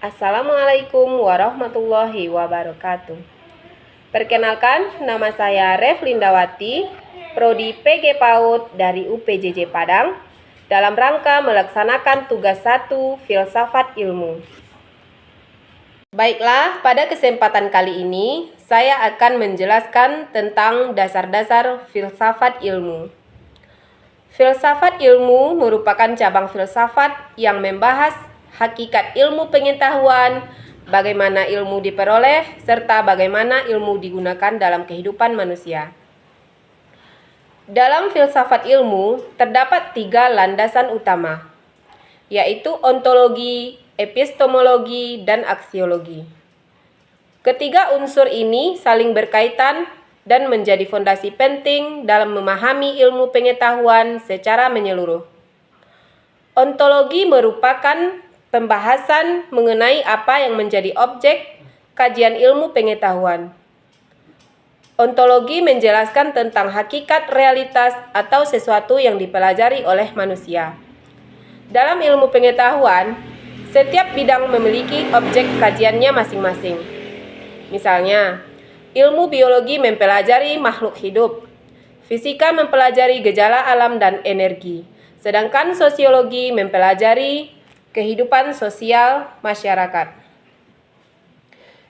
Assalamualaikum warahmatullahi wabarakatuh. Perkenalkan, nama saya Ref Lindawati, Prodi PG PAUD dari UPJJ Padang, dalam rangka melaksanakan tugas 1 Filsafat Ilmu. Baiklah, pada kesempatan kali ini, saya akan menjelaskan tentang dasar-dasar filsafat ilmu. Filsafat ilmu merupakan cabang filsafat yang membahas hakikat ilmu pengetahuan, bagaimana ilmu diperoleh, serta bagaimana ilmu digunakan dalam kehidupan manusia. Dalam filsafat ilmu, terdapat 3 landasan utama, yaitu ontologi, epistemologi, dan aksiologi. Ketiga unsur ini saling berkaitan dan menjadi fondasi penting dalam memahami ilmu pengetahuan secara menyeluruh. Ontologi merupakan pembahasan mengenai apa yang menjadi objek kajian ilmu pengetahuan. Ontologi menjelaskan tentang hakikat realitas atau sesuatu yang dipelajari oleh manusia. Dalam ilmu pengetahuan, setiap bidang memiliki objek kajiannya masing-masing. Misalnya, ilmu biologi mempelajari makhluk hidup, fisika mempelajari gejala alam dan energi, sedangkan sosiologi mempelajari kehidupan sosial masyarakat.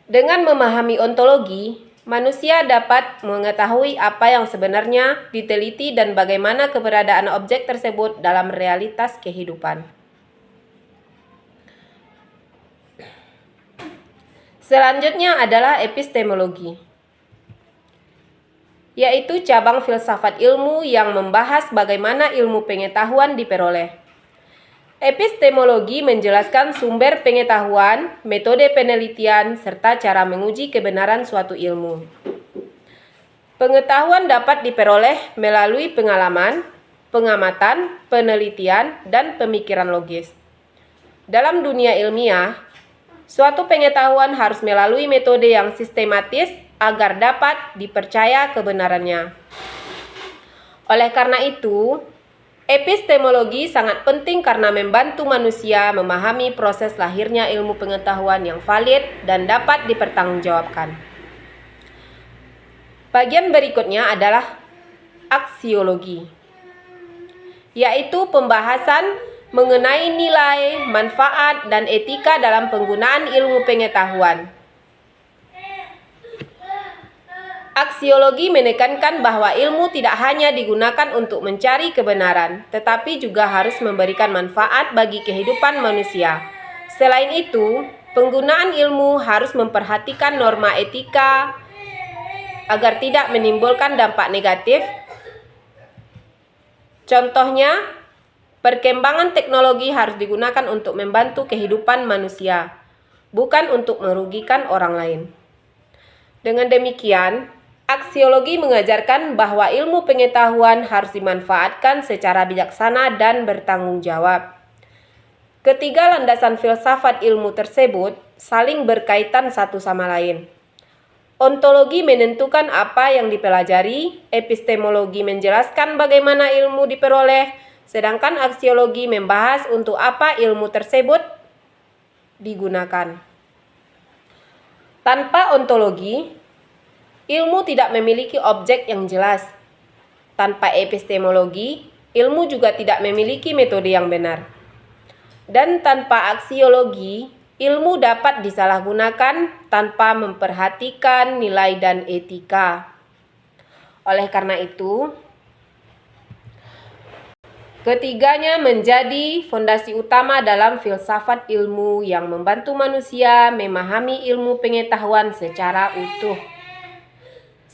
Dengan memahami ontologi, manusia dapat mengetahui apa yang sebenarnya diteliti dan bagaimana keberadaan objek tersebut dalam realitas kehidupan. Selanjutnya adalah epistemologi, yaitu cabang filsafat ilmu yang membahas bagaimana ilmu pengetahuan diperoleh. Epistemologi menjelaskan sumber pengetahuan, metode penelitian, serta cara menguji kebenaran suatu ilmu. Pengetahuan dapat diperoleh melalui pengalaman, pengamatan, penelitian, dan pemikiran logis. Dalam dunia ilmiah, suatu pengetahuan harus melalui metode yang sistematis agar dapat dipercaya kebenarannya. Oleh karena itu, epistemologi sangat penting karena membantu manusia memahami proses lahirnya ilmu pengetahuan yang valid dan dapat dipertanggungjawabkan. Bagian berikutnya adalah aksiologi, yaitu pembahasan mengenai nilai, manfaat, dan etika dalam penggunaan ilmu pengetahuan. Aksiologi menekankan bahwa ilmu tidak hanya digunakan untuk mencari kebenaran, tetapi juga harus memberikan manfaat bagi kehidupan manusia. Selain itu, penggunaan ilmu harus memperhatikan norma etika agar tidak menimbulkan dampak negatif. Contohnya, perkembangan teknologi harus digunakan untuk membantu kehidupan manusia, bukan untuk merugikan orang lain. Dengan demikian, aksiologi mengajarkan bahwa ilmu pengetahuan harus dimanfaatkan secara bijaksana dan bertanggung jawab. Ketiga landasan filsafat ilmu tersebut saling berkaitan satu sama lain. Ontologi menentukan apa yang dipelajari, epistemologi menjelaskan bagaimana ilmu diperoleh, sedangkan aksiologi membahas untuk apa ilmu tersebut digunakan. Tanpa ontologi, ilmu tidak memiliki objek yang jelas. Tanpa epistemologi, ilmu juga tidak memiliki metode yang benar. Dan tanpa aksiologi, ilmu dapat disalahgunakan tanpa memperhatikan nilai dan etika. Oleh karena itu, ketiganya menjadi fondasi utama dalam filsafat ilmu yang membantu manusia memahami ilmu pengetahuan secara utuh.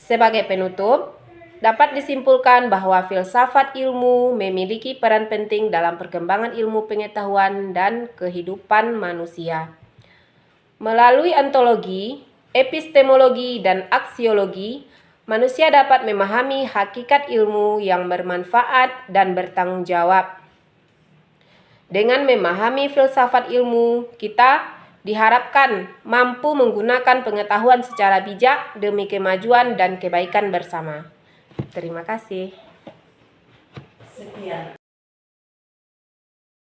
Sebagai penutup, dapat disimpulkan bahwa filsafat ilmu memiliki peran penting dalam perkembangan ilmu pengetahuan dan kehidupan manusia. Melalui ontologi, epistemologi, dan aksiologi, manusia dapat memahami hakikat ilmu yang bermanfaat dan bertanggung jawab. Dengan memahami filsafat ilmu, kita diharapkan mampu menggunakan pengetahuan secara bijak demi kemajuan dan kebaikan bersama. Terima kasih. Sekian.